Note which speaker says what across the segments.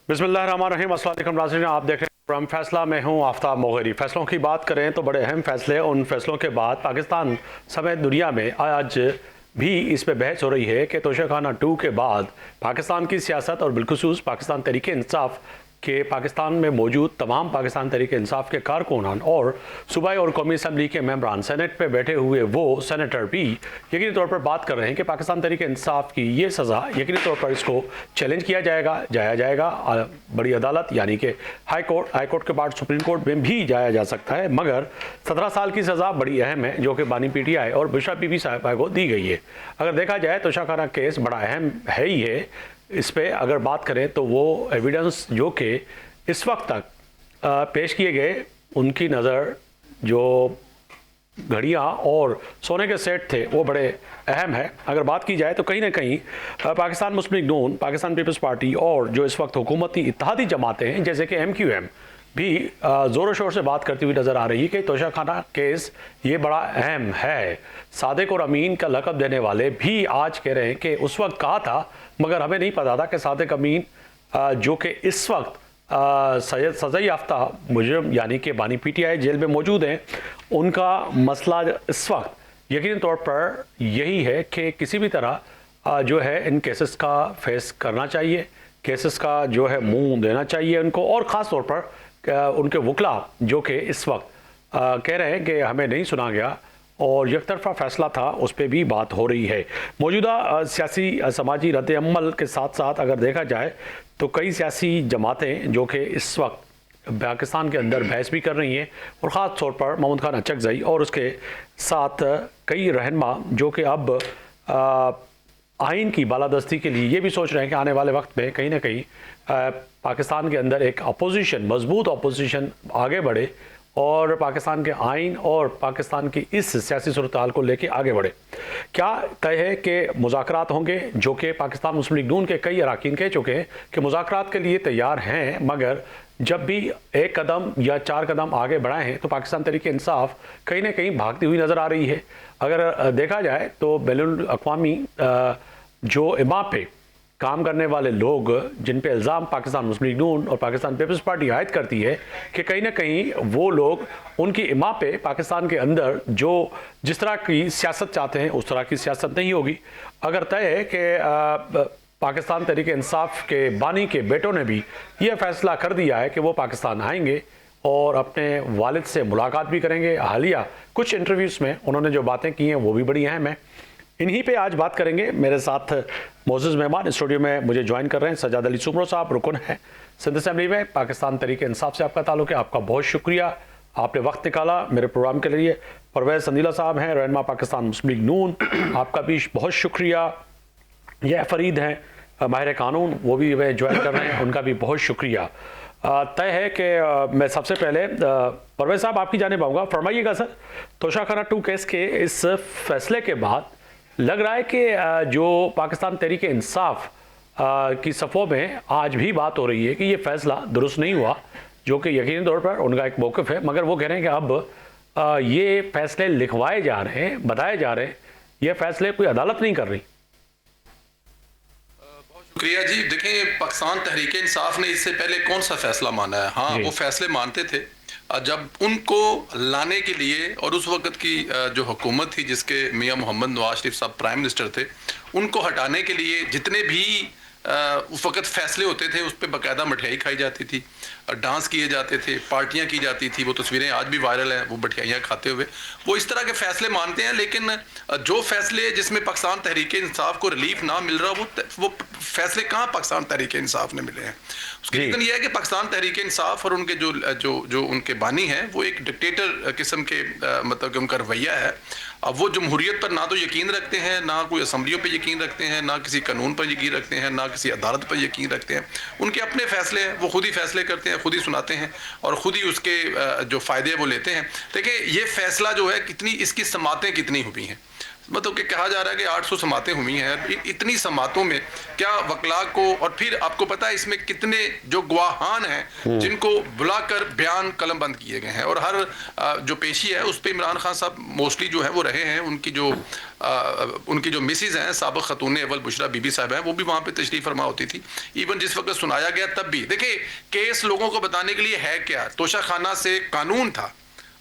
Speaker 1: बिस्मिल्लाहिर्रहमानिर्रहीम। अस्सलाम वालेकुम नाज़रीन, आप देख रहे हैं प्रोग्राम फैसला। मैं हूं आफ्ताब मोगरी। फैसलों की बात करें तो बड़े अहम फैसले, उन फैसलों के बाद पाकिस्तान समेत दुनिया में आज भी इस पे बहस हो रही है कि तोशाखाना 2 के बाद पाकिस्तान की सियासत और बिलखुसूस पाकिस्तान तहरीक इंसाफ के पाकिस्तान में मौजूद तमाम पाकिस्तान तहरीक इंसाफ के कारकुनान और सूबाई और कौमी असम्बली के मेंबरान सेनेट पे बैठे हुए वो सेनेटर भी यकीनी तौर पर बात कर रहे हैं कि पाकिस्तान तहरीक इंसाफ की ये सज़ा यकीनी तौर पर इसको चैलेंज किया जाएगा, जाया जाएगा बड़ी अदालत यानी कि हाई कोर्ट के बाद सुप्रीम कोर्ट में भी जाया जा सकता है। मगर 17 साल की सज़ा बड़ी अहम है जो कि बानी PTI और बुशरा बीबी साहिबा को दी गई है। अगर देखा जाए तो तोशाखाना केस बड़ा अहम है ही है। इस पे अगर बात करें तो वो एविडेंस जो कि इस वक्त तक पेश किए गए, उनकी नज़र जो घड़ियाँ और सोने के सेट थे वो बड़े अहम है। अगर बात की जाए तो कहीं ना कहीं पाकिस्तान मुस्लिम लीग नून, पाकिस्तान पीपल्स पार्टी और जो इस वक्त हुकूमती इत्तेहादी जमातें हैं जैसे कि MQM भी ज़ोर शोर से बात करती हुई नज़र आ रही है कि तोशाखाना केस ये बड़ा अहम है। सादिक और अमीन का लक़ब देने वाले भी आज कह रहे हैं कि उस वक्त कहा था, मगर हमें नहीं पता था कि सादिक अमीन जो कि इस वक्त सज़ा याफ्ता मुजरिम यानी कि बानी PTI जेल में मौजूद हैं, उनका मसला इस वक्त यकीनी तौर पर यही है कि किसी भी तरह जो है इन केसेस का फेस करना चाहिए, केसेस का जो है मुंह देना चाहिए उनको। और ख़ास तौर पर उनके वकला जो कि इस वक्त कह रहे हैं कि हमें नहीं सुना गया और एक तरफा फैसला था, उस पर भी बात हो रही है। मौजूदा सियासी समाजी रद्द-ए-अमल के साथ साथ अगर देखा जाए तो कई सियासी जमातें जो कि इस वक्त पाकिस्तान के अंदर बहस भी कर रही हैं और ख़ास तौर पर महमूद खान अचकज़ई और उसके साथ कई रहनुमा जो कि अब आइन की बालादस्ती के लिए ये भी सोच रहे हैं कि आने वाले वक्त में कहीं ना कहीं पाकिस्तान के अंदर एक अपोजिशन, मजबूत अपोजिशन आगे बढ़े और पाकिस्तान के आइन और पाकिस्तान की इस सियासी सूरत-हाल को लेके आगे बढ़े। क्या तय है कि मुज़ाकरात होंगे, जो कि पाकिस्तान मुस्लिम लीग नून के कई अरकान कह चुके हैं कि मुज़ाकरात के लिए तैयार हैं, मगर जब भी एक कदम या 4 कदम आगे बढ़ाए हैं तो पाकिस्तान तहरीक इंसाफ कहीं ना कहीं भागती हुई नज़र आ रही है। अगर देखा जाए तो बैनुल अक़वामी जो इमा पे काम करने वाले लोग जिन पे इल्ज़ाम पाकिस्तान मुस्लिम लीग नून और पाकिस्तान पीपल्स पार्टी आयद करती है कि कहीं ना कहीं वो लोग उनकी इमा पे पाकिस्तान के अंदर जो जिस तरह की सियासत चाहते हैं उस तरह की सियासत नहीं होगी। अगर तय है कि पाकिस्तान तहरीक इंसाफ के बानी के बेटों ने भी ये फैसला कर दिया है कि वो पाकिस्तान आएंगे और अपने वालिद से मुलाकात भी करेंगे। हालिया कुछ इंटरव्यूज़ में उन्होंने जो बातें की हैं वो भी बड़ी अहम है। इन्हीं पे आज बात करेंगे। मेरे साथ मोअज़्ज़ज़ मेहमान स्टूडियो में मुझे ज्वाइन कर रहे हैं। सज्जाद अली सुमरो साहब रुकन हैं सिंध असम्बली में, पाकिस्तान तहरीक इंसाफ से आपका ताल्लुक़ है। आपका बहुत शुक्रिया, आपने वक्त निकाला मेरे प्रोग्राम के लिए। परवेज़ संदीला साहब हैं, रहनुमा पाकिस्तान मुस्लिम लीग नून, आपका भी बहुत शुक्रिया। यह फरीद हैं माहिर कानून, वो भी वे ज्वाइन कर रहे हैं, उनका भी बहुत शुक्रिया। तय है कि मैं सबसे पहले परवेज़ साहब आपकी जानिब आऊँगा। फरमाइएगा सर, तोशाखाना 2 केस के इस फैसले के बाद लग रहा है कि जो पाकिस्तान तहरीक इंसाफ की सफ़ों में आज भी बात हो रही है कि ये फ़ैसला दुरुस्त नहीं हुआ, जो कि यकीनी तौर पर उनका एक मौक़िफ़ है, मगर वो कह रहे हैं कि अब ये फ़ैसले लिखवाए जा रहे हैं, बताए जा रहे हैं, ये फ़ैसले कोई अदालत नहीं कर रही।
Speaker 2: बहुत शुक्रिया जी। देखें, पाकिस्तान तहरीक इंसाफ ने इससे पहले कौन सा फ़ैसला माना है? हाँ, वो फ़ैसले मानते थे जब उनको लाने के लिए, और उस वक़्त की जो हुकूमत थी जिसके मियां मोहम्मद नवाज शरीफ साहब प्राइम मिनिस्टर थे, उनको हटाने के लिए जितने भी उस वक़्त फ़ैसले होते थे उस पर बाकायदा मठियाई खाई जाती थी, डांस किए जाते थे, पार्टियां की जाती थी। वो तस्वीरें आज भी वायरल हैं, वो मठियाइयाँ खाते हुए। वो इस तरह के फ़ैसले मानते हैं, लेकिन जो फ़ैसले जिसमें पाकिस्तान तहरीक इंसाफ को रिलीफ ना मिल रहा, वो फ़ैसले कहाँ पाकिस्तान तहरीक इंसाफ ने मिले हैं। उसकी रीज़न ये है कि पाकिस्तान तहरीक इंसाफ और उनके जो उनके बानी हैं वो एक डिक्टेटर किस्म के मतलब कि उनका रवैया है। अब वो जमहूरियत पर ना तो यकीन रखते हैं, ना कोई असम्बलियों पर यकीन रखते हैं, ना किसी कानून पर यकीन रखते हैं, ना किसी अदालत पर यकीन रखते हैं। उनके अपने फ़ैसले हैं, वो खुद ही फ़ैसले करते हैं, खुद ही सुनाते हैं और ख़ुद ही उसके जो फ़ायदे वो लेते हैं। देखिए, ये फ़ैसला जो है कितनी इसकी समातें कितनी हुई हैं। मतलब कि कहा जा रहा है कि 800 समातें हुई हैं। इतनी समातों में क्या वकला को, और फिर आपको पता है इसमें कितने जो गवाहान हैं जिनको बुलाकर बयान कलम बंद किए गए हैं, और हर जो पेशी है उस पर इमरान खान साहब मोस्टली जो है वो रहे हैं। उनकी जो मिसिज हैं साबिक खतून अव्वल बुशरा बीबी साहब हैं, वो भी वहाँ पे तशरीफ फरमा होती थी। इवन जिस वक्त सुनाया गया तब भी देखिए केस लोगों को बताने के लिए है क्या, तोशा खाना से कानून था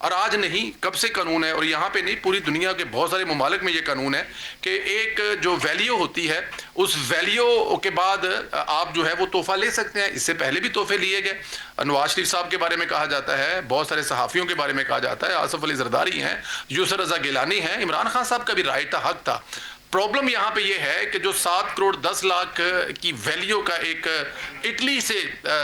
Speaker 2: और आज नहीं, कब से कानून है। और यहाँ पे नहीं, पूरी दुनिया के बहुत सारे ममालिक में ये कानून है कि एक जो वैल्यू होती है उस वैल्यू के बाद आप जो है वो तोहफा ले सकते हैं। इससे पहले भी तोहफे लिए गए। नवाज शरीफ साहब के बारे में कहा जाता है, बहुत सारे सहाफ़ियों के बारे में कहा जाता है, आसिफ अली जरदारी हैं, यूसुफ रज़ा गिलानी हैं, इमरान खान साहब का भी राइट था, हक था। प्रॉब्लम यहाँ पे ये है कि जो 7 करोड़ 10 लाख की वैल्यू का एक इटली से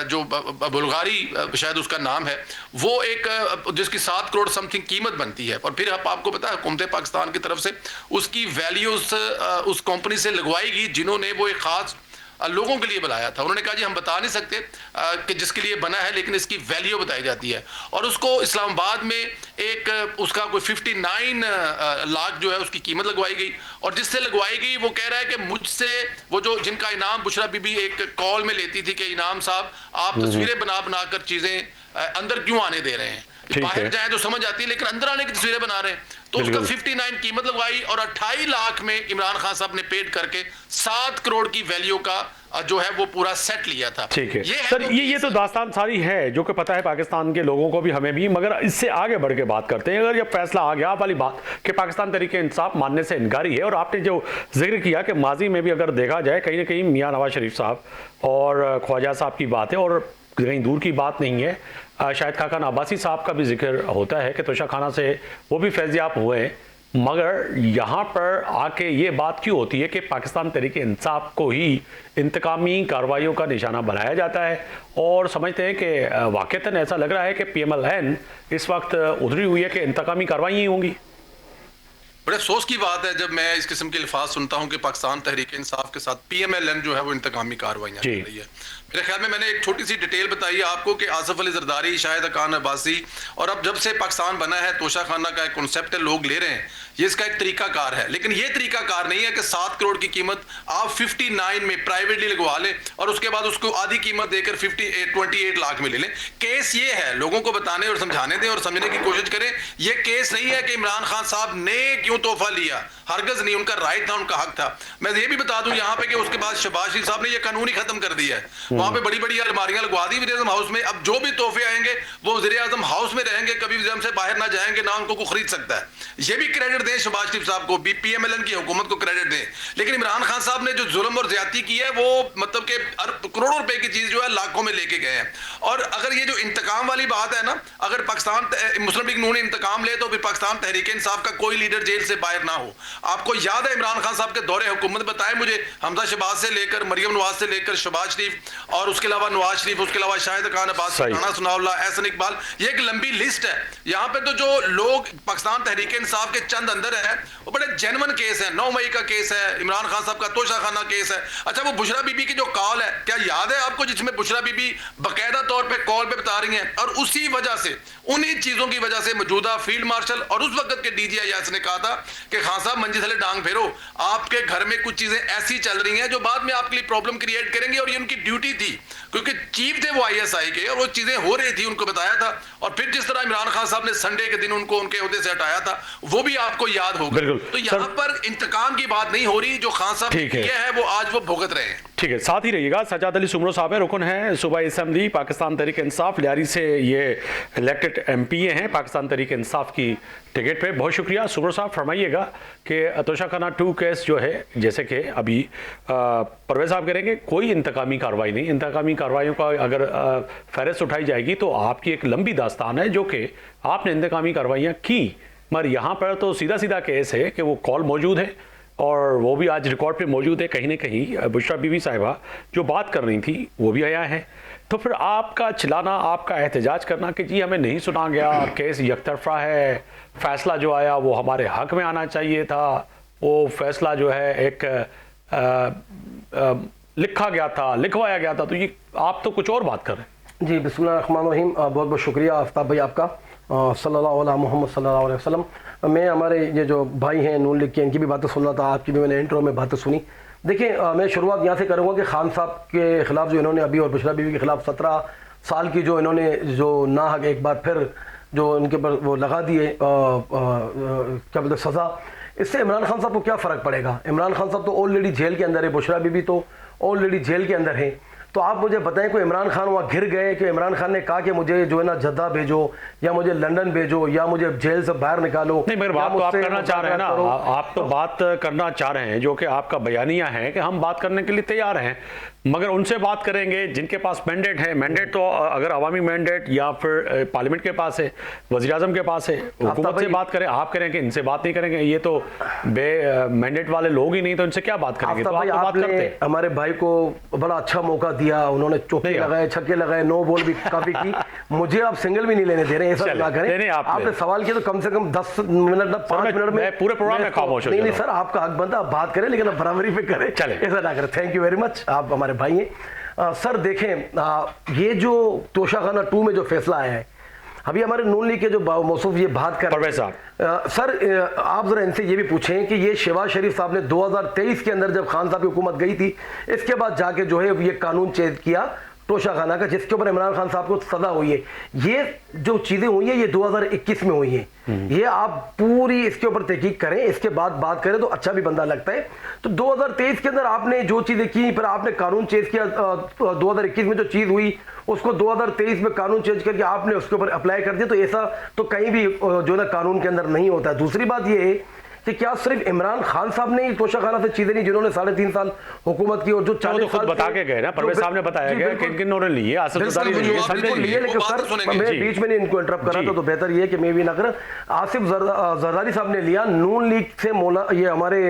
Speaker 2: जो बुल्गारी शायद उसका नाम है, वो एक जिसकी 7 करोड़ समथिंग कीमत बनती है, और फिर आपको पता है हुकूमत पाकिस्तान की तरफ से उसकी वैल्यूज उस कंपनी से लगवाई गई जिन्होंने वो एक खास लोगों के लिए बनाया था। उन्होंने कहा जी हम बता नहीं सकते कि जिसके लिए बना है, लेकिन इसकी वैल्यू बताई जाती है। और उसको इस्लामाबाद में एक उसका कोई 59 लाख जो है उसकी कीमत लगवाई गई, और जिससे लगवाई गई वो कह रहा है कि मुझसे वो जो जिनका इनाम बुशरा बीबी एक कॉल में लेती थी कि इनाम साहब आप तस्वीरें बना बना कर चीजें अंदर क्यों आने दे रहे हैं, बाहर जाए तो समझ आती है लेकिन अंदर आने की तस्वीरें बना रहे हैं। तो उसका 59 कीमत लगवाई और 28 लाख में इमरान खान साहब ने पेड करके 7 करोड़ की वैल्यू का जो है वो पूरा सेट लिया था।
Speaker 1: ठीक है सर, ये तो दास्तान सारी है जो कि पता है पाकिस्तान के लोगों को भी, हमें भी, मगर इससे आगे बढ़ के बात करते हैं। अगर ये फैसला आ गया वाली बात कि पाकिस्तान तरीके इंसाफ मानने से इनकारी है, और आपने जो जिक्र किया कि माजी में भी अगर देखा जाए कहीं ना कहीं मियाँ नवाज शरीफ साहब और ख्वाजा साहब की बात है, और कहीं दूर की बात नहीं है, शायद खाकान अब्बासी साहब का भी जिक्र होता है कि तोशा खाना से वो भी फैज़याब हुए हैं। मगर यहाँ पर आके ये बात क्यों होती है कि पाकिस्तान तरीके इंसाफ को ही इंतकामी कार्रवाइयों का निशाना बनाया जाता है, और समझते हैं कि वाक़तन ऐसा लग रहा है कि PMLN इस वक्त उधरी हुई है कि इंतकामी कार्रवाई होंगी।
Speaker 2: बड़े अफसोस की बात है जब मैं इस किस्म के अल्फाज सुनता हूं कि पाकिस्तान तहरीक इंसाफ के साथ PMLN जो है वो इंतकामी कार्रवाइयां कर रही है। मेरे ख्याल में मैंने एक छोटी सी डिटेल बताई आपको कि आसिफ अली जरदारी, शाहिद खान अब्बासी, और अब जब से पाकिस्तान बना है तोशा खाना का एक कॉन्सेप्ट लोग ले रहे हैं, ये इसका एक तरीकाकार है। लेकिन ये तरीकाकार नहीं है कि 7 करोड़ की कीमत आप 59 में प्राइवेटली लगवा लें और उसके बाद उसको आधी कीमत देकर 28 लाख में ले लें। केस ये है, लोगों को बताने और समझाने दें और समझने की कोशिश करें। ये केस नहीं है कि इमरान खान साहब ने क्यों तोहफा लिया, हरगज नहीं, उनका राइट था, उनका हक था। मैं ये भी बता दूं यहाँ पे कि उसके बाद शहबाज शरीफ साहब ने ये कानून ही खत्म कर दिया है। वहां पे बड़ी बड़ी अलमारियां लगवा दी वज़ीर आज़म हाउस में। अब जो भी तोहफे आएंगे वो वज़ीर आज़म हाउस में रहेंगे, कभी वज़ीर आज़म से बाहर ना जाएंगे, ना उनको खरीद सकता है। ये भी क्रेडिट दें शहबाज शरीफ साहब को, PMLN की हुकूमत को क्रेडिट दें। लेकिन इमरान खान साहब ने जो जुल्म और ज्यादती की है वो मतलब कि करोड़ों रुपए की चीज जो है लाखों में लेके गए हैं। और अगर ये जो इंतकाम वाली बात है ना, अगर पाकिस्तान मुस्लिम लीग नून इंतकाम ले तो फिर पाकिस्तान तहरीक इंसाफ का कोई लीडर जेल से बाहर ना हो। आपको याद है इमरान खान साहब के दौरे हुकूमत, बताए मुझे, हमजा शहबाज से लेकर मरियम नवाज से लेकर शहबाज शरीफ और उसके अलावा नवाज शरीफ, उसके अलावा शाहिद खान अब्बासी, राना सनाउल्लाह, एहसन इकबाल, ये एक लंबी लिस्ट है। यहाँ पे तो जो लोग पाकिस्तान तहरीक इंसाफ के चंद अंदर है वो बड़े जेन्युइन केस है। 9 मई का केस है, इमरान खान साहब का तोशा खाना केस है। अच्छा, वो बुशरा बीबी की जो कॉल है, क्या याद है आपको, जिसमें बुशरा बीबी बाकायदा तौर पे कॉल पे बता रही हैं, और उसी वजह से, उन्हीं चीजों की वजह से मौजूदा फील्ड मार्शल और उस वक्त के DGIS ने कहा था कि खान साहब मंजी थले डांग फेरो, आपके घर में कुछ चीजें ऐसी चल रही हैं जो बाद में आपके लिए प्रॉब्लम क्रिएट करेंगे। और ये उनकी ड्यूटी थी क्योंकि चीफ थे वो ISI के, और वो चीजें हो रही थी, उनको बताया था। और फिर जिस तरह इमरान खान साहब ने संडे के दिन उनको उनके ओहदे से हटाया था, वो भी आपको याद होगा। तो यहाँ पर इंतकाम की बात नहीं हो रही, जो खान साहब ने किया है वो आज वो भुगत रहे हैं।
Speaker 1: ठीक है, साथ ही रहिएगा। सजाद अली सुमरो साहब है, रुकन है सूबाई असेंबली पाकिस्तान तहरीक इंसाफ लियारी से, ये इलेक्टेड MPA हैं पाकिस्तान तहरीक इंसाफ की टिकट पे। बहुत शुक्रिया सुमरो साहब। फरमाइएगा कि तोशा खाना 2 केस जो है, जैसे कि अभी परवेज साहब करेंगे, कोई इंतकामी कार्रवाई नहीं, इंतकामी कार्रवाइयों का अगर फहरिस्त उठाई जाएगी तो आपकी एक लंबी दास्तान है जो कि आपने इंतकामी कार्रवाइयाँ की, मगर यहाँ पर तो सीधा सीधा केस है कि वो कॉल मौजूद है और वो भी आज रिकॉर्ड पे मौजूद है। कहीं ना कहीं बुशरा बीबी साहिबा जो बात कर रही थी वो भी आया है। तो फिर आपका चिल्लाना, आपका एहतजाज करना कि जी हमें नहीं सुना गया, केस यकतरफा है, फैसला जो आया वो हमारे हक में आना चाहिए था, वो फैसला जो है एक लिखा गया था, लिखवाया गया था, तो ये आप तो कुछ और बात कर रहे हैं।
Speaker 3: जी बिस्मिल्लाहिर्रहमानिर्रहीम। बहुत बहुत शुक्रिया आफ्ताब भाई आपका। सल्लल्लाहु अलैहि मोहम्मद सल्लल्लाहु अलैहि वसल्लम। मैं हमारे ये जो भाई हैं नून लीग के, इनकी भी बातें सुन रहा था, आपकी भी मैंने इंट्रो में बातें सुनी। देखिए मैं शुरुआत यहाँ से करूँगा कि खान साहब के ख़िलाफ़ जो इन्होंने अभी और बुशरा बीवी के ख़िलाफ़ 17 साल की जो इन्होंने जो नाहक एक बार फिर जो इनके ऊपर वो लगा दिए क्या बोलते सज़ा, इससे इमरान खान साहब को क्या फ़र्क पड़ेगा? इमरान खान साहब तो ऑलरेडी जेल के अंदर है, बुशरा बीबी तो ऑलरेडी जेल के अंदर है। तो आप मुझे बताएं कोई इमरान खान वहाँ घिर गए कि इमरान खान ने कहा कि मुझे जो है ना जद्दा भेजो या मुझे लंदन भेजो या मुझे जेल से बाहर निकालो?
Speaker 1: नहीं, मगर बात तो आप करना चाह रहे हैं ना, आप तो बात करना चाह रहे हैं, जो कि आपका बयानिया है कि हम बात करने के लिए तैयार हैं, मगर उनसे बात करेंगे जिनके पास मैंडेट है। मैंडेट तो अगर अवामी मैंडेट या फिर पार्लियामेंट के पास है, वज़ीर आज़म के पास है, हुकूमत से बात करें। आप करें कि इनसे बात नहीं करेंगे, ये तो मैंडेट वाले लोग ही नहीं, तो इनसे क्या बात करेंगे? तो आप बात करते हैं।
Speaker 3: हमारे भाई को बड़ा अच्छा मौका दिया, उन्होंने चौके लगाए, छक्के लगाए, नो बॉल भी काफी की। मुझे आप सिंगल भी नहीं लेने दे रहे हैं, ऐसा ना करें। आपने सवाल किया तो कम से कम 10 मिनट 5 मिनट में
Speaker 1: पूरे प्रोग्राम में खामोश हो।
Speaker 3: नहीं सर, आपका हक बनता, आप बात करें, लेकिन आप बराबरी पे करें, ऐसा ना करें। थैंक यू वेरी मच, आप हमारे भाई हैं। सर देखें, ये जो तोशाखाना 2 में जो फैसला आया है, अभी हमारे नून लीग के जो मौसूफ ये बात कर रहे हैं सर, आप जरा इनसे ये भी पूछें कि ये शहबाज शरीफ साहब ने 2023 के अंदर जब खान साहब की हुकूमत गई थी, इसके बाद जाके जो है ये कानून चेंज किया तोशाखाना का, जिसके ऊपर इमरान खान साहब को सजा हुई है। ये जो चीजें हुई है ये 2021 में हुई हैं। ये आप पूरी इसके ऊपर तहकीक करें, इसके बाद बात करें तो अच्छा भी बंदा लगता है। तो 2023 के अंदर आपने जो चीजें की, फिर आपने कानून चेंज किया, 2021 में जो चीज हुई उसको 2023 में कानून चेंज करके आपने उसके ऊपर अप्लाई कर दिया। तो ऐसा तो कहीं भी जो ना कानून के अंदर नहीं होता है। दूसरी बात ये है कि क्या सिर्फ इमरान खान साहब ने तोशाखाना से चीजें नहीं, जिन्होंने 3.5 साल हुकूमत की और जो 40
Speaker 1: साल बता के गए ना, परवेज साहब ने बताया गया कि किन-किन लिए, आसिफ जरदारी
Speaker 3: लिए, लेकिन सर मैं बीच में नहीं इनको इंटरप्ट कर रहा था, तो बेहतर ये है कि मैं भी ना कर। आसिफ जरदारी साहब ने लिया, नून लीग से ये हमारे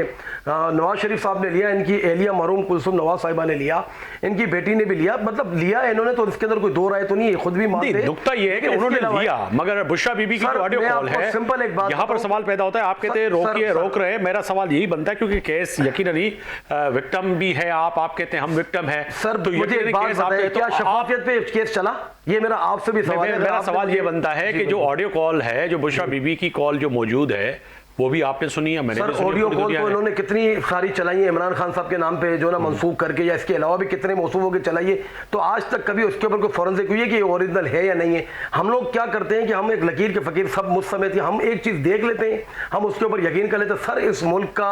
Speaker 3: नवाज शरीफ साहब ने लिया, इनकी एहलिया मरहूम कुलसुम नवाज साहिबा ने लिया, इनकी बेटी ने भी लिया, मतलब लिया इन्होंने, तो इसके अंदर कोई दो राय तो नहीं है, खुद भी मानते हैं।
Speaker 1: नुकता ये है कि उन्होंने लिया, मगर बुशरा बीबी की जो ऑडियो कॉल है,
Speaker 3: सिंपल एक बात
Speaker 1: यहाँ पर सवाल पैदा होता है। आप कहते हैं रोक रहे हैं, मेरा सवाल यही बनता है क्योंकि केस यकीनन ही विक्टिम भी है, आप कहते हैं हम विक्टिम है।
Speaker 3: सर तो मुझे एक बात बताइए, क्या शफाफियत पे केस चला? ये मेरा आपसे भी सवाल है।
Speaker 1: मेरा सवाल ये बनता है कि जो ऑडियो कॉल है, जो बुशरा बीबी की कॉल जो मौजूद है, वो भी आपने सुनी है, मैंने
Speaker 3: सर ऑडियो कॉल तो इन्होंने कितनी सारी चलाई है इमरान खान साहब के नाम पे, जो ना मंसूब करके, या इसके अलावा भी कितने मौसूफों के चलाइए, तो आज तक कभी उसके ऊपर कोई फॉरेंसिक हुई है कि ये ओरिजिनल है या नहीं है? हम लोग क्या करते हैं कि हम एक लकीर के फकीर सब मुझ समेत, हम एक चीज देख लेते हैं, हम उसके ऊपर यकीन कर लेते हैं। सर इस मुल्क का,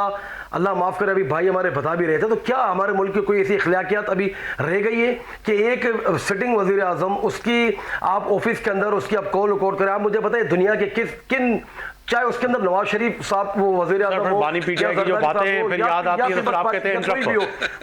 Speaker 3: अल्लाह माफ करे, अभी भाई हमारे बता भी रहे थे, तो क्या हमारे मुल्क की कोई ऐसी अखलाकियात अभी रह गई है कि एक सिटिंग वजीर आजम, उसकी आप ऑफिस के अंदर उसकी आप कॉल रिकॉर्ड करें? आप मुझे बताइए दुनिया के किन, चाहे उसके अंदर नवाज शरीफ साहब वो वजीर आज़म हो,
Speaker 1: बानी पीटिया की जो बातें फिर याद आती है, तो आप कहते हैं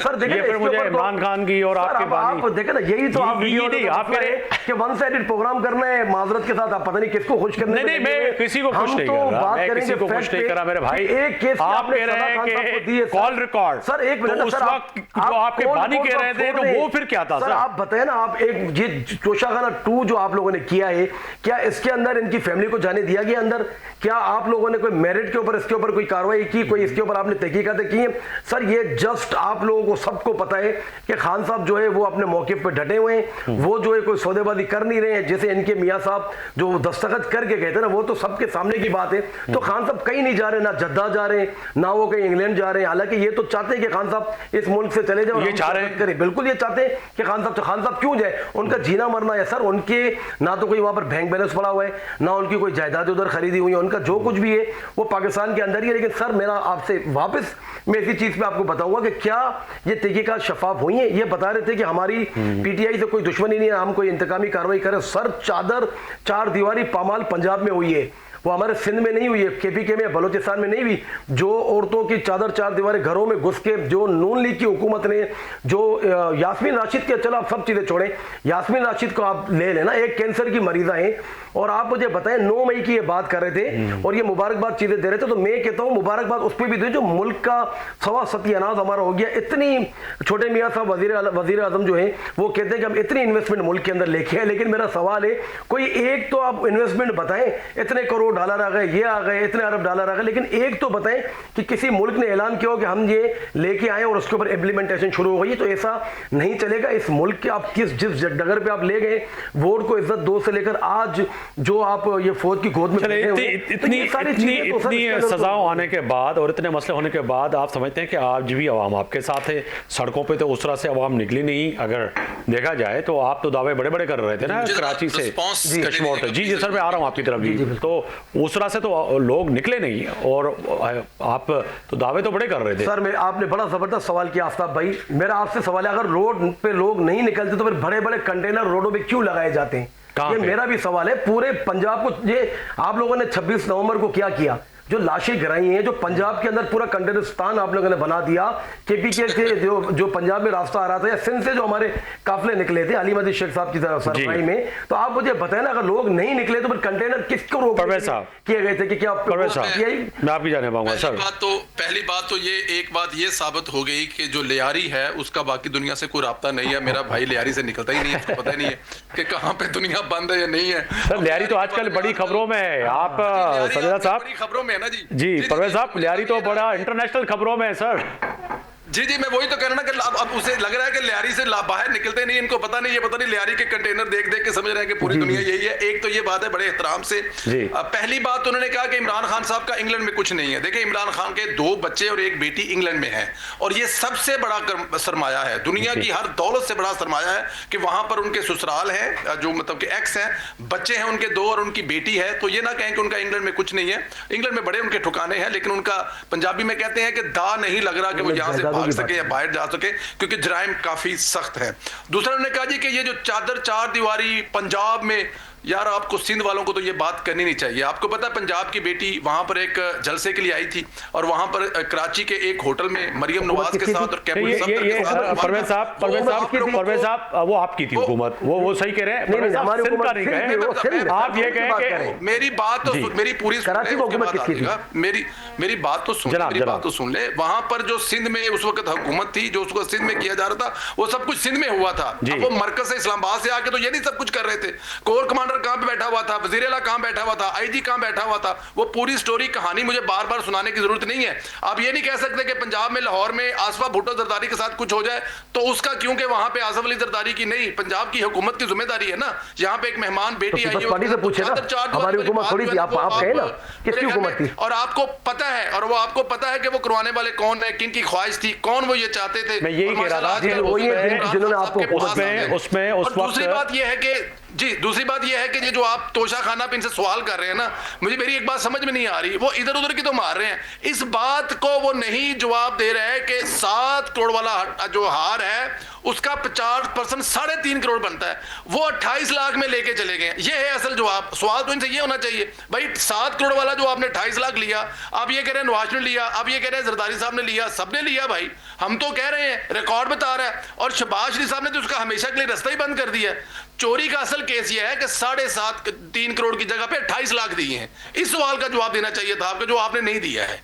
Speaker 3: सर देखिए
Speaker 1: फिर मुझे इमरान खान की और आपके बानी,
Speaker 3: आप देखें ना, यही तो आप वीडियो
Speaker 1: नहीं, आप कह रहे हैं
Speaker 3: कि वन साइडेड प्रोग्राम करना है, माजरत के साथ आप पता नहीं किसको खुश करने।
Speaker 1: नहीं, मैं किसी को खुश नहीं कर रहा, मैं किसी को खुश नहीं कर रहा मेरे भाई।
Speaker 3: एक केस
Speaker 1: आप कह रहे हैं कि कॉल रिकॉर्ड,
Speaker 3: सर एक मिनट,
Speaker 1: उस वक्त जो आपके बानी कह रहे थे, तो वो फिर क्या था
Speaker 3: सर? आप बताएं ना, आप एक ये तोशाखाना 2 जो आप लोगों ने किया है, क्या इसके अंदर इनकी फैमिली को जाने दिया गया अंदर? क्या आप लोगों ने कोई मेरिट के ऊपर इसके ऊपर कोई कार्रवाई की, कोई इसके ऊपर आपने तहकीकातें की हैं? सर ये जस्ट आप लोगों को सबको पता है कि खान साहब जो है वो अपने मौके पे डटे हुए हैं, वो जो है कोई सौदेबाजी कर नहीं रहे हैं। जैसे इनके मियां साहब जो दस्तखत करके गए थे ना, वो तो सबके सामने की बात है। तो खान साहब कहीं नहीं जा रहे, ना जद्दा जा रहे हैं, ना वो कहीं इंग्लैंड जा रहे हैं। हालांकि ये तो चाहते हैं कि खान साहब इस मुल्क से चले जाए,
Speaker 1: ये चाह रहे हैं,
Speaker 3: बिल्कुल ये चाहते हैं कि खान साहब क्यों जाए? उनका जीना मरना है सर, उनके ना तो कोई वहां पर बैंक बैलेंस पड़ा हुआ है, ना उनकी कोई जायदाद उधर खरीदी हुई है, उनका जो कुछ भी है वो पाकिस्तान के अंदर ही है। लेकिन सर मेरा आपसे वापस मैं इसी चीज पे आपको बताऊंगा कि क्या ये तहकीकात शफाफ हुई है? ये बता रहे थे कि हमारी पीटीआई से कोई दुश्मनी नहीं है, हम कोई इंतकामी कार्रवाई करें। सर चार दीवारी पामाल पंजाब में हुई है, वो हमारे सिंध में नहीं हुई है, केपीके में, बलोचिस्तान में नहीं हुई। जो औरतों की चार दीवारें घरों में घुस के, जो नून लीग की हुकूमत ने, जो यास्मीन राशिद के, चलो आप सब चीजें छोड़ें, यास्मीन राशिद को आप ले लेना, एक कैंसर की मरीजा है, और आप मुझे बताएं 9 मई की ये बात कर रहे थे और ये मुबारकबाद चीजें दे रहे थे। तो मैं कहता हूं मुबारकबाद उस पर भी दे जो मुल्क का सवा सत्यानाश हमारा हो गया। इतनी छोटे मियां साहब वजीर आजम जो है वो कहते हैं कि हम इतनी इन्वेस्टमेंट मुल्क के अंदर लेके आए, लेकिन मेरा सवाल है कोई एक तो आप इन्वेस्टमेंट बताएं, इतने करोड़ डॉलर आ गए, ये आ गए, इतने अरब डॉलर आ गए, लेकिन एक तो बताएं कि किसी मुल्क ने ऐलान किया हो कि हम ये लेके आए और उसके ऊपर इम्प्लीमेंटेशन शुरू हो गई, तो ऐसा नहीं चलेगा। इस मुल्क के आप जिस डगर पे आप ले गए, वोट को इज्जत दो से लेकर आज जो आप ये फौज की गोद में
Speaker 1: इतनी सजाओं आने के बाद और इतने मसले होने के बाद आप समझते हैं कि आज भी अवाम आपके साथ है? सड़कों पे तो उस तरह से अवाम निकली नहीं, अगर देखा जाए तो आप तो दावे बड़े बड़े कर रहे थे ना कराची से कश्मीर तक। जी सर, मैं आ रहा हूँ आपकी तरफ। जी तो उस तरह से तो लोग निकले नहीं और आप तो दावे तो बड़े कर रहे थे।
Speaker 3: सर आपने बड़ा जबरदस्त सवाल किया आफ्ताब भाई। मेरा आपसे सवाल है, अगर रोड पे लोग नहीं निकलते तो फिर बड़े बड़े कंटेनर रोडों पे क्यों लगाए जाते हैं? ये मेरा भी सवाल है। पूरे पंजाब को ये आप लोगों ने 26 नवंबर को क्या किया? जो लाशें गिराई हैं, जो पंजाब के अंदर पूरा कंटेनरिस्तान आप लोगों ने बना दिया। केपीके के जो पंजाब में रास्ता आ रहा था या सिंध से जो हमारे काफिले निकले थे अली मजीद शेख साहब की तरफ सरफराई में, तो आप मुझे बताएं ना, अगर लोग नहीं निकले तो फिर कंटेनर किसको रोकने किए गए थे कि क्या?
Speaker 1: मैं आपकी जाने पाऊंगा सर।
Speaker 2: पहली बात तो ये एक बात ये साबित हो गई कि जो लियारी है उसका बाकी दुनिया से कोई राब्ता नहीं है। मेरा भाई लियारी से निकलता ही नहीं है, उसको पता ही नहीं है कि कहाँ पे दुनिया बंद है या नहीं है।
Speaker 1: सर लियारी तो आजकल बड़ी खबरों में है। आप सजदा साहब
Speaker 2: बड़ी खबरों में है ना
Speaker 1: जी परवेज साहब, लियारी तो बड़ा इंटरनेशनल खबरों में है सर।
Speaker 2: जी मैं वही तो कह रहा ना कि अब उसे लग रहा है कि लियारी से बाहर निकलते नहीं, इनको पता नहीं, ये पता नहीं लियारी के कंटेनर देख देख के समझ रहे हैं कि पूरी दुनिया यही है। एक तो ये बात है बड़े एहतराम से। पहली बात उन्होंने कहा कि इमरान खान साहब का इंग्लैंड में कुछ नहीं है। देखिए इमरान खान के 2 बच्चे और 1 बेटी इंग्लैंड में है और ये सबसे बड़ा सरमाया है, दुनिया की हर दौलत से बड़ा सरमाया है कि वहां पर उनके ससुराल है, जो मतलब कि एक्स है, बच्चे हैं उनके 2 और उनकी बेटी है। तो ये ना कहें कि उनका इंग्लैंड में कुछ नहीं है। इंग्लैंड में बड़े उनके ठिकाने हैं, लेकिन उनका पंजाबी में कहते हैं कि दा नहीं लग रहा कि वो यहां से भाग सके या बाहर सके, क्योंकि जराइम काफी सख्त है। दूसरा उन्होंने कहा जी कि ये जो चादर 4 दीवारी पंजाब में, यार आपको सिंध वालों को तो ये बात करनी नहीं चाहिए। आपको पता है पंजाब की बेटी वहां पर एक जलसे के लिए आई थी और वहां पर कराची के एक होटल में मरियम नवाज के साथ और
Speaker 1: परवेज साहब वो आपकी थी हुकूमत, वो सही कह रहे हैं। आप ये कहें,
Speaker 2: मेरी बात तो मेरी पूरी मेरी बात तो सुन ले। वहां पर जो सिंध में उस वक्त हुकूमत थी, जो उसको सिंध में किया जा रहा था, वो सब कुछ सिंध में हुआ था। वो मरकज से इस्लामाबाद से आके तो ये नहीं सब कुछ कर रहे थे। कोर कमांडर कहां पे बैठा हुआ था, वजीर आला कहां बैठा हुआ था, आईजी कहां बैठा हुआ था, वो पूरी स्टोरी कहानी मुझे बार बार सुनाने की जरूरत नहीं है। आप ये नहीं कह सकते कि पंजाब में लाहौर में आसफा भुट्टो जरदारी के साथ कुछ हो जाए तो उसका क्योंकि वहां पे आसफ अली जरदारी की नहीं, पंजाब की हुकूमत की जिम्मेदारी है ना। यहाँ पे एक मेहमान बेटी आई है, और आपको पता है, और वो आपको पता है कि वो करवाने वाले कौन है, किन की ख्वाहिश थी, कौन वो ये चाहते थे।
Speaker 1: मैं यही कह रहा था
Speaker 2: दूसरी बात ये है कि दूसरी बात यह है कि ये जो आप तोशा खाना पे इनसे सवाल कर रहे हैं ना, मुझे मेरी एक बात समझ में नहीं आ रही। वो इधर उधर की तो मार रहे हैं, इस बात को वो नहीं जवाब दे रहे हैं कि 7 करोड़ वाला जो हार है उसका 50% 3.5 करोड़ बनता है, वो 28 लाख में लेके चले गए। ये है असल जवाब। सवाल तो इनसे ये होना चाहिए, भाई 7 करोड़ वाला जो आपने 28 लाख लिया, आप ये कह रहे हैं नवाज ने लिया, आप ये कह रहे हैं जरदारी साहब ने लिया, सबने लिया भाई। हम तो कह रहे हैं, रिकॉर्ड बता रहा है, और शहबाज शरीफ साहब ने तो उसका हमेशा के लिए रास्ता ही बंद कर दिया। चोरी का असल केस ये है कि 3.5 करोड़ की जगह पे 28 लाख दिए हैं। इस सवाल का जवाब देना चाहिए था आपको, जो आपने नहीं दिया है।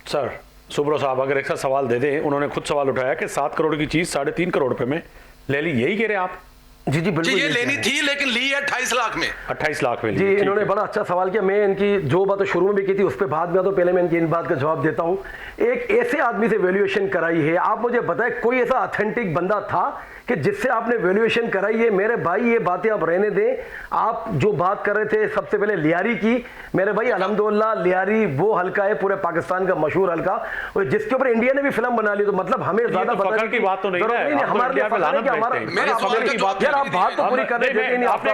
Speaker 1: सर सुब्रो साहब अगर एक सवाल दे दें, उन्होंने खुद सवाल उठाया कि 7 करोड़ की चीज 3.5 करोड़ रुपए में ले ली, यही कह रहे हैं आप?
Speaker 3: जी बिल्कुल,
Speaker 2: ये लेनी थी लेकिन ली है 28 लाख में।
Speaker 1: 28 लाख में
Speaker 3: जी, इन्होंने बड़ा अच्छा सवाल किया। मैं इनकी जो बात शुरू में भी की थी उस पर बाद में, तो पहले मैं इनकी इन बात का जवाब देता हूं। एक ऐसे आदमी से वैल्यूएशन कराई है, आप मुझे बताएं कोई ऐसा ऑथेंटिक बंदा था कि जिससे आपने वैल्यूएशन कराई है? मेरे भाई ये बातें आप रहने दें। आप जो बात कर रहे थे सबसे पहले लियारी की, मेरे भाई अल्हम्दुलिल्लाह लियारी वो हल्का है पूरे पाकिस्तान का मशहूर हल्का, जिसके ऊपर इंडिया ने भी फिल्म बना ली। तो मतलब हमें ज्यादा
Speaker 1: फखर की बात तो नहीं है,
Speaker 3: हमारे लिए आप बात तो पूरी कर रहे थे, आप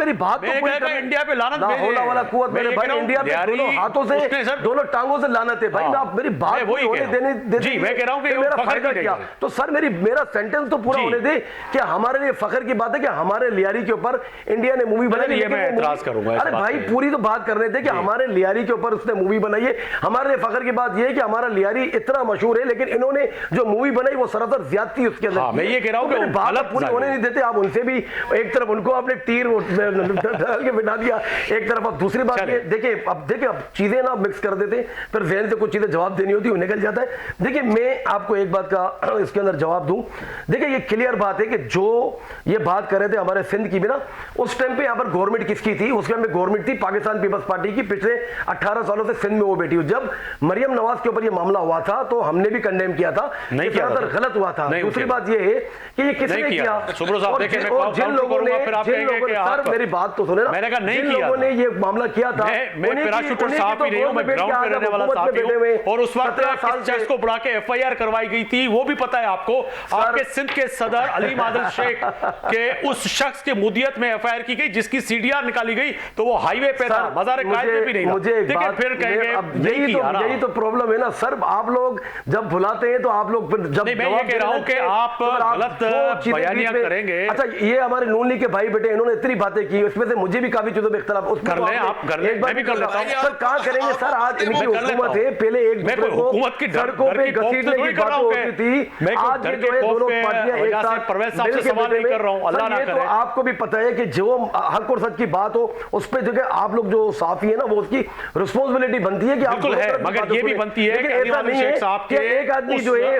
Speaker 3: मेरी बात तो पूरी कर,
Speaker 1: इंडिया पे लानत
Speaker 3: वाला कुव्वत मेरे भाई, इंडिया पे दोनों हाथों से दोनों टांगों से लानत है भाई। आप मेरी बात होने देने
Speaker 1: जी, मैं कह रहा हूं कि
Speaker 3: मेरा फायदा क्या? तो सर मेरा सेंटेंस तो पूरा होने दे कि हमारे लिए फखर की बात है कि हमारे लियारी के ऊपर इंडिया ने मूवी बनाई।
Speaker 1: ये मैं एतराज करूंगा।
Speaker 3: अरे भाई पूरी तो बात कर रहे थे कि हमारे लियारी के ऊपर उसने मूवी बनाई है। हमारे लिए फखर की बात ये है कि हमारा लियारी इतना मशहूर है, लेकिन इन्होंने जो मूवी बनाई वो सरासर ज्यादती उसके अंदर।
Speaker 1: मैं ये कह रहा हूं कि
Speaker 3: बात पूरी होने नहीं देते आप उनसे भी। एक तरफ उनको आपने तीर डाल के बिठा दिया, एक तरफ आप दूसरी बात देखिए अब चीजें ना मिक्स कर देते, फिर जहन से कुछ चीजें जवाब देनी होती है, निकल जाता है। देखिए मैं आपको एक बात का इसके अंदर जवाब जवाब दूं। देखिए ये क्लियर बात है कि जो ये बात कर रहे थे हमारे सिंध की भी ना, उस टाइम पे यहाँ पर गवर्नमेंट किसकी थी? उस टाइम पे गवर्नमेंट थी पाकिस्तान पीपल्स पार्टी की। पिछले 18 सालों से सिंध में वो बैठी हुई। जब मरियम नवाज के ऊपर ये मामला हुआ था तो हमने भी कंडेम किया था,
Speaker 1: नहीं किया था,
Speaker 3: गलत हुआ था। दूसरी बात ये है कि ये किसने किया? जिन लोगों ने, सर मेरी बात तो सुने ना,
Speaker 1: मैंने कहा नहीं
Speaker 3: जिन
Speaker 1: किया
Speaker 3: लोगों ने ये मामला किया था,
Speaker 1: मैं पैराशूटर साहब ही नहीं हूं, मैं ग्राउंड पे रहने वाला साहब हूं। और उस वक्त किस शख्स को बुला के एफआईआर करवाई गई थी वो भी पता है आपको। आपके सिंध के सदर अली मादल शेख के उस शख्स के मुदियत में एफआईआर की गई जिसकी सीडीआर निकाली गई, तो वो हाईवे पे था, मज़ार कायद पे भी नहीं था।
Speaker 3: मुझे फिर कहेंगे यही तो प्रॉब्लम है ना सर। आप लोग जब बुलाते हैं तो आप लोग फिर जब
Speaker 1: मैं ये कह रहा हूं कि आप गलत बयानियां करेंगे।
Speaker 3: अच्छा ये हमारे नून लीग के भाई बेटे इन्होंने इतनी बातें की, उसमें से मुझे भी काफी चीजों में इख्तिलाफ
Speaker 1: कर ले, आप कर ले, मैं भी कर लेता हूं।
Speaker 3: सर कहां करेंगे सर? आज इनकी हुकूमत है, पहले एक दूसरे को
Speaker 1: हुकूमत की
Speaker 3: सड़कों पे घसीटने की बात होती थी, आज ये जो है दोनों पार्टियां एक साथ
Speaker 1: परवेज साहब से सवाल नहीं कर रहा हूं, अल्लाह ना करे।
Speaker 3: तो आपको भी पता है कि जो हक और सच की बात हो उस पे जगह आप लोग जो साफी है ना, वो उसकी रिस्पांसिबिलिटी बनती है कि आप
Speaker 1: मगर ये भी बनती है कि ऐसा नहीं है कि
Speaker 3: एक आदमी जो है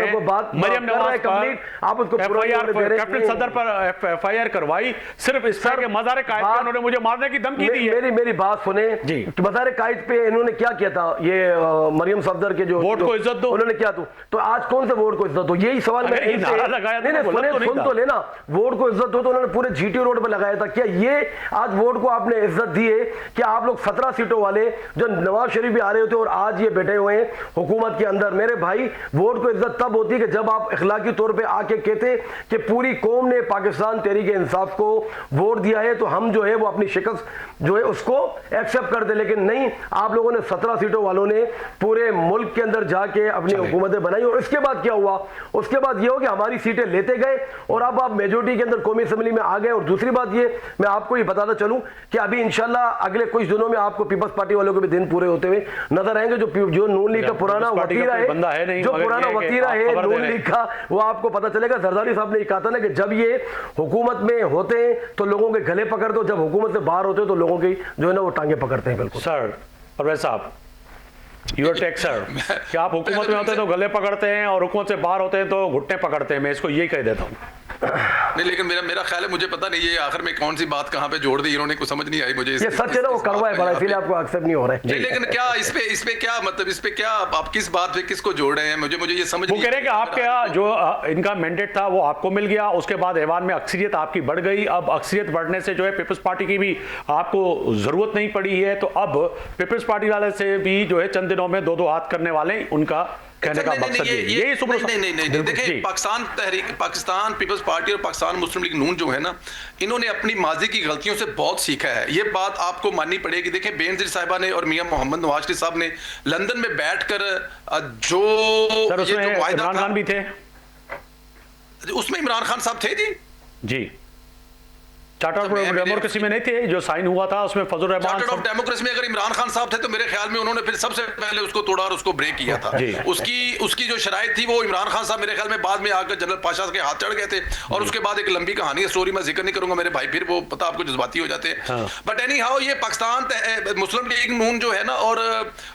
Speaker 3: वो बात
Speaker 1: मरियम नवाज
Speaker 3: कंप्लीट आप उसको
Speaker 1: कैप्टन सदर पर एफआईआर करवाई सिर्फ इस पर मज़ार कायद पे उन्होंने मुझे मारने की धमकी दी है।
Speaker 3: मेरी बात सुने जी। मज़ार कायद पे इन्होंने क्या किया था? ये मरियम सफदर के जो
Speaker 1: वोट को इज्जत दो,
Speaker 3: उन्होंने क्या तो आज कौन से वोट को इज्जत दो? यही सवाल मैं सुन तो लेना। वोट को इज्जत दो तो उन्होंने पूरे जीटी रोड पर लगाया था। क्या ये आज वोट को आपने इज्जत दी है? क्या आप लोग 17 सीटों वाले जो नवाज शरीफ भी आ रहे होते और आज ये बैठे हुए हैं हुकूमत के अंदर? मेरे भाई वोट को इज्जत तब होती है कि जब आप इखलाकी तौर पे आके कहते कि पूरी कौम ने पाकिस्तान तहरीक इंसाफ को वोट दिया है तो हम जो है वो अपनी शिकस्त जो है उसको एक्सेप्ट कर दे। लेकिन नहीं, आप लोगों ने 17 सीटों वालों ने पूरे मुल्क के अंदर जाके अपनी हुकूमतें बनाई और इसके बाद क्या हुआ? उसके बाद ये हो कि हमारी सीटें लेते गए और अब आप मेजोरिटी के अंदर कौमी असेंबली में आ गए। और दूसरी बात ये मैं आपको ये बताता चलूं कि अभी इंशाल्लाह अगले कुछ दिनों में आपको पीपल्स पार्टी वालों के भी दिन पूरे होते हुए नजर आएंगे। जो नून लीग का पुराना वतीरा है, जो पुराना वतीरा है नून लीग का, वो आपको पता चलेगा। जरदारी साहब ने कहा था ना कि जब ये हुकूमत में होते हैं तो लोगों के गले पकड़ते हो, जब हुकूमत से बाहर होते हो तो लोगों की जो है ना वो टांगे पकड़ते हैं। बिल्कुल सर। परवेज साहब यूर टेक सर, क्या आप हुकूमत में होते हैं तो गले पकड़ते हैं और हुकूमत से बाहर होते हैं तो घुटने पकड़ते हैं? मैं इसको यही कह देता हूँ।
Speaker 2: नहीं, लेकिन मेरा ख्याल है, मुझे पता नहीं ये आखिर में कौन सी बात कहां पे जोड़ दी इन्होंने, कुछ समझ नहीं आई मुझे।
Speaker 3: ये सच है ना, वो कड़वा है बड़ा, इसलिए आपको एक्सेप्ट नहीं हो रहा है।
Speaker 2: लेकिन क्या इस पे क्या मतलब, इस पे क्या आप किस बात पे किसको जोड़ रहे हैं? मुझे ये समझ
Speaker 1: वो कह रहे हैं कि आपके जो इनका मैंडेट था वो आपको मिल गया, उसके बाद ऐवान में अक्सरियत आपकी बढ़ गई। अब अक्सरियत बढ़ने से जो है पीपल्स पार्टी की भी आपको जरूरत नहीं पड़ी है, तो अब पीपल्स पार्टी वाले से भी जो है चंद दिनों में दो हाथ करने वाले उनका कहने का मकसद ये
Speaker 2: नहीं। देखिए पाकिस्तान पीपल्स पार्टी और पाकिस्तान मुस्लिम लीग नून जो है ना, इन्होंने अपनी माजी की गलतियों से बहुत सीखा है। ये बात आपको माननी पड़ेगी। देखिए बेनजीर साहिबा ने और मियां मोहम्मद नवाज शरीफ साहब ने लंदन में बैठकर जो
Speaker 1: इमरान खान भी थे,
Speaker 2: उसमें इमरान खान साहब थे जी।
Speaker 1: चार्टर ऑफ डेमोक्रेसी में नहीं थे जो साइन हुआ था, उसमें फजल रहमान।
Speaker 2: चार्टर ऑफ डेमोक्रेसी में अगर इमरान खान साहब थे तो मेरे ख्याल में उन्होंने फिर सबसे पहले उसको तोड़ा और उसको ब्रेक किया था। उसकी जो शराइत थी वो इमरान खान साहब मेरे ख्याल में बाद में आकर जनरल पाशा के हाथ चढ़ गए थे। और उसके बाद एक लंबी कहानी है, स्टोरी मैं जिक्र नहीं करूंगा मेरे भाई, फिर वो पता आपको जज्बाती हो जाते हैं। बट एनी हाउ ये पाकिस्तान मुस्लिम लीग नून जो है ना और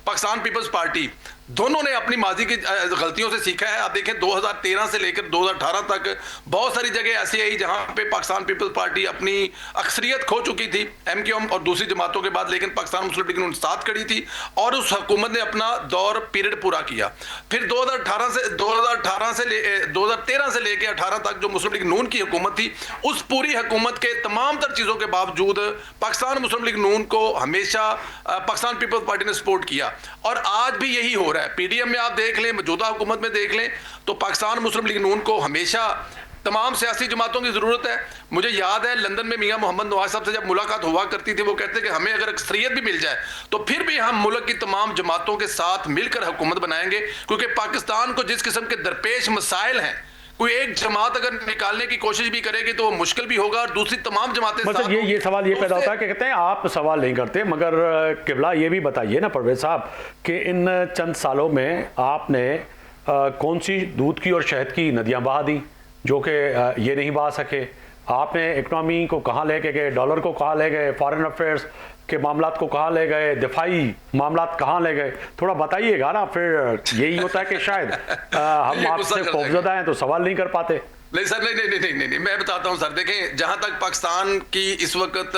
Speaker 2: पाकिस्तान पीपल्स पार्टी दोनों ने अपनी माजी की गलतियों से सीखा है। आप देखें 2013 से लेकर 2018 तक बहुत सारी जगह ऐसी आई जहां पे पाकिस्तान पीपल्स पार्टी अपनी अक्सरियत खो चुकी थी एमक्यूएम और दूसरी जमातों के बाद, लेकिन पाकिस्तान मुस्लिम लीग साथ खड़ी थी और उस हुकूमत ने अपना दौर पीरियड पूरा किया। फिर 2013 से लेकर 18 तक जो मुस्लिम लीग नून की हुकूमत थी, उस पूरी हुकूमत के तमाम तर चीज़ों के बावजूद पाकिस्तान मुस्लिम लीग नून को हमेशा पाकिस्तान पीपल्स पार्टी ने सपोर्ट किया और आज भी यही हो रहा है। पीडीएम में आप देख लें, मौजूदा हुकूमत में देख लें, तो पाकिस्तान मुस्लिम लीग नून को हमेशा तमाम सियासी जमातों की जरूरत है। मुझे याद है लंदन में मियां मोहम्मद नवाज साहब से जब मुलाकात हुआ करती थी, वो कहते कि हमें अगर अक्सरियत भी मिल जाए तो फिर भी हम मुल्क की तमाम जमातों के साथ मिलकर हुकूमत बनाएंगे, क्योंकि पाकिस्तान को जिस किस्म के दरपेश मसाइल हैं, कोई एक जमात अगर निकालने की कोशिश भी करेगी तो मुश्किल भी होगा और दूसरी तमाम जमातें
Speaker 1: मतलब ये सवाल ये पैदा होता है कि कहते हैं आप सवाल नहीं करते, मगर किबला ये भी बताइए ना परवेज साहब कि इन चंद सालों में आपने कौन सी दूध की और शहद की नदियां बहा दी जो कि ये नहीं बहा सके? आपने इकनॉमी को कहाँ लेके गए, डॉलर को कहाँ ले गए, फॉरेन अफेयर्स के मामलात को कहाँ ले गए, दिफाई मामलात कहाँ ले गए, थोड़ा बताइएगा ना। फिर यही होता है कि शायद हम आपसे खौफजदा हैं तो सवाल नहीं कर पाते।
Speaker 2: नहीं सर, नहीं, मैं बताता हूं सर। देखें, जहां तक पाकिस्तान की इस वक्त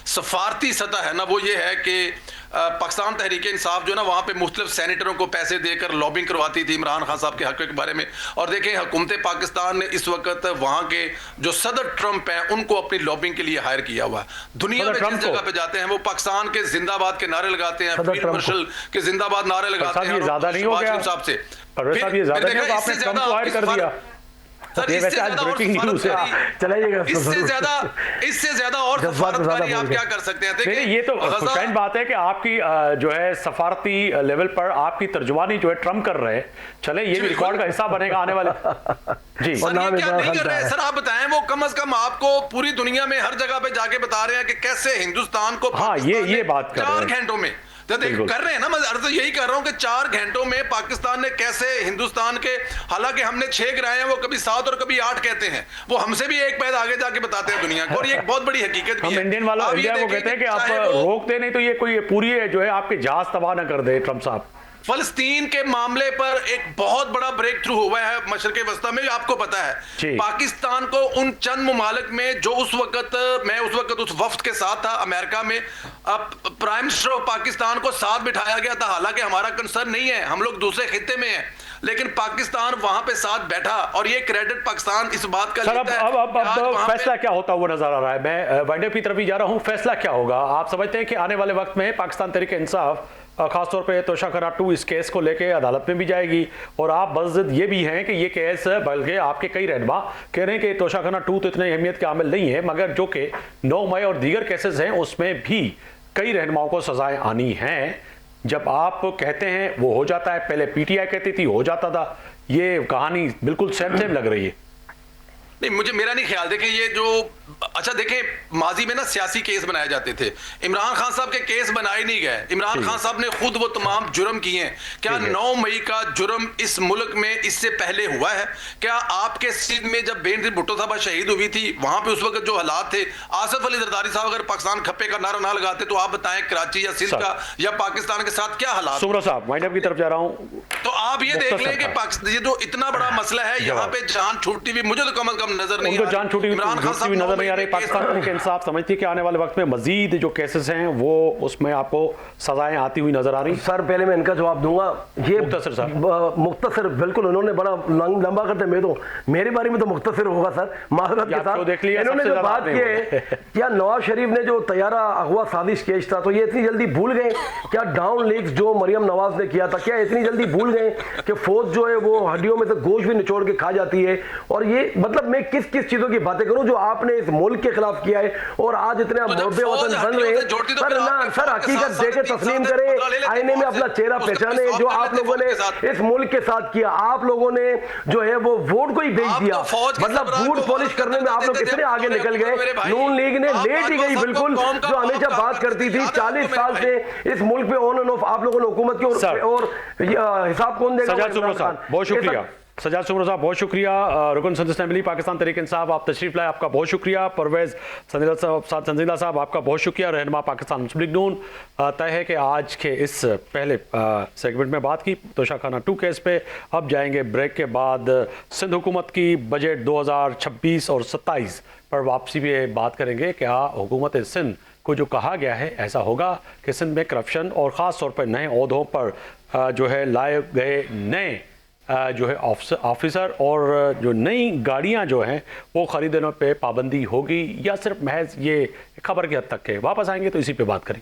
Speaker 2: सफारती सतह है ना, वो ये है कि पाकिस्तान तहरीक इंसाफ जो ना वहां पे मुख्तलिफ सेनेटरों को पैसे देकर लॉबिंग करवाती थी इमरान खान साहब के हक के बारे में। और देखें, हुकूमत पाकिस्तान ने इस वक्त वहां के जो सदर ट्रंप हैं उनको अपनी लॉबिंग के लिए हायर किया हुआ है। दुनिया में जिस जगह पे जाते हैं वो पाकिस्तान के जिंदाबाद के नारे लगाते हैं, फील्ड मार्शल के जिंदाबाद नारे लगाते हैं।
Speaker 1: ज्यादा नहीं हो गया
Speaker 2: साहब से
Speaker 1: आपने ट्रंप को हायर कर दिया
Speaker 2: सर, इससे ज्यादा और सफारतकारी आप क्या कर सकते हैं? देखिए,
Speaker 1: ये तो खुशाइन बात है कि आपकी जो है सफारती लेवल पर आपकी तर्जुमानी जो है ट्रंप कर रहे हैं। चले, ये भी रिकॉर्ड का हिस्सा बनेगा आने वाले जी।
Speaker 2: सर, ये क्या नहीं कर रहे हैं सर, आप बताएं। वो कम से कम आपको पूरी दुनिया में हर जगह पे जाके बता रहे हैं कि कैसे हिंदुस्तान को,
Speaker 1: हाँ, ये बात कर रहे हैं
Speaker 2: 4 घंटों में कर रहे हैं ना। मैं अर्ज यही कर रहा हूं कि 4 घंटों में पाकिस्तान ने कैसे हिंदुस्तान के, हालांकि हमने 6 गिराए हैं, वो कभी 7 और कभी 8 कहते हैं, वो हमसे भी एक पैद आगे जाके बताते हैं दुनिया को। और ये एक बहुत बड़ी हकीकत भी है।
Speaker 1: इंडियन वाला इंडिया को कहते हैं कि आप रोकते नहीं तो ये कोई पूरी जो है आपके जहाज तबाह ना कर दे ट्रंप साहब।
Speaker 2: फलस्तीन के मामले पर एक बहुत बड़ा ब्रेक थ्रू हुआ है मशरक़े वस्ता में, आपको पता है। पाकिस्तान को उन चंद ममालिक में जो उस वक्त उस वफ्द के साथ था अमेरिका में, अब प्राइम मिनिस्टर ऑफ पाकिस्तान को साथ बिठाया गया था। हालांकि हमारा कंसर्न नहीं है, हम लोग दूसरे खित्ते में हैं, लेकिन पाकिस्तान वहां पे साथ बैठा और ये क्रेडिट पाकिस्तान इस बात का लेता है।
Speaker 1: अब फैसला क्या होता हुआ नजर आ रहा है? मैं वाइंड अप की तरफ ही जा रहा हूं। फैसला क्या होगा? आप समझते हैं कि आने वाले वक्त में पाकिस्तान तहरीक इंसाफ खासतौर पे तोशाखाना 2 इस केस को लेके अदालत में भी जाएगी, और आप बज़द ये भी हैं कि ये केस, बल्कि आपके कई रहनुमा कह रहे हैं कि तोशाखाना 2 तो इतने अहमियत के आमिल नहीं है, मगर जो कि 9 मई और दीगर केसेस हैं उसमें भी कई रहनुमाओं को सजाएं आनी हैं। जब आप कहते हैं वो हो जाता है, पहले पीटीआई कहती थी हो जाता था, ये कहानी बिल्कुल सेम लग रही है।
Speaker 2: नहीं, मेरा नहीं ख्याल। देखें, ये जो अच्छा देखें, माजी में ना सियासी केस बनाए जाते थे, इमरान खान साहब के केस बनाए नहीं गए। इमरान खान साहब ने खुद वो तमाम जुर्म किए हैं। क्या 9 मई का जुर्म इस मुल्क में इससे पहले हुआ है? क्या आपके सिंध में जब बेनजीर भुट्टो साहब शहीद हुई थी, वहां पे उस वक्त जो हालात थे, आसिफ अली जरदारी साहब अगर पाकिस्तान खप्पे का नारा ना लगाते तो आप बताएं कराची या सिंध का या पाकिस्तान के साथ क्या हालात।
Speaker 1: सुमरा साहब, वाइंड अप की तरफ जा रहा हूं,
Speaker 2: तो आप ये देख लें कि ये जो इतना बड़ा मसला है, यहाँ पे जान छूटती हुई मुझे तो कम से कम नजर नहीं,
Speaker 1: जान छूटी हुई नजर नहीं आ रही। पाकिस्तान तहरीक इंसाफ समझती है कि आने वाले वक्त में मजीद जो केसेस हैं वो उसमें आपको सजाएं आती हुई नजर आ रही।
Speaker 3: सर, पहले मैं इनका जवाब दूंगा। ये मुख्तसर बिल्कुल, उन्होंने बड़ा लंबा करते, मैं तो मेरी बारी में तो मुख्तसर होगा सर, माजरत के साथ।
Speaker 1: देख लिया,
Speaker 3: इन्होंने जो बात की है, क्या नवाज शरीफ ने जो तैयारा अगवा साजिश केस था, तो ये इतनी जल्दी भूल गए? क्या डाउन लीक्स जो मरियम नवाज ने किया था, क्या इतनी जल्दी भूल गए कि फौज जो है वो हड्डियों में से गोश्त भी निचोड़ के खा जाती है? और ये मतलब मैं किस किस चीजों की बातें करूं जो आपने इस मुल्क के खिलाफ किया है, और आज इतने मुद्दे वतन बन रहे हैं। सर ना सर, हकीकत देखे, तस्लीम करें, आईने में अपना चेहरा पहचाने। जो आप लोगों ने इस मुल्क के साथ किया, आप लोगों ने जो है वो वोट को ही बेच दिया। मतलब बूट पॉलिश करने में आप लोग इतने आगे निकल गए। नून लीग ने लेट ही गई बिल्कुल, जो हमेशा बात करती थी। 40 साल से इस मुल्क पे ऑन एंड ऑफ आप लोगों ने हुकूमत की, और हिसाब कौन देगा?
Speaker 1: बहुत शुक्रिया सजाद सुमरा साहब, बहुत शुक्रिया। रुकन संसद असेंबली पाकिस्तान तहरीक इंसाफ, आप तशरीफ लाए, आपका बहुत शुक्रिया। परवेज संजीला साहब, आपका बहुत शुक्रिया। रहनुमा पाकिस्तान मुस्लिम लीग नून। तय है कि आज के इस पहले सेगमेंट में बात की तोशाखाना 2 केस पे। अब जाएंगे ब्रेक के बाद सिंध हुकूमत की बजट 2026 और 27 पर वापसी पे बात करेंगे। क्या हुकूमत सिंध को जो कहा गया है ऐसा होगा कि सिंध में करप्शन और ख़ास तौर पर नए ओहदों पर जो है लाए गए नए जो है ऑफिसर और जो नई गाड़ियां जो हैं वो खरीदने पे पाबंदी होगी, या सिर्फ महज ये खबर की हद तक है? वापस आएंगे तो इसी पे बात करें।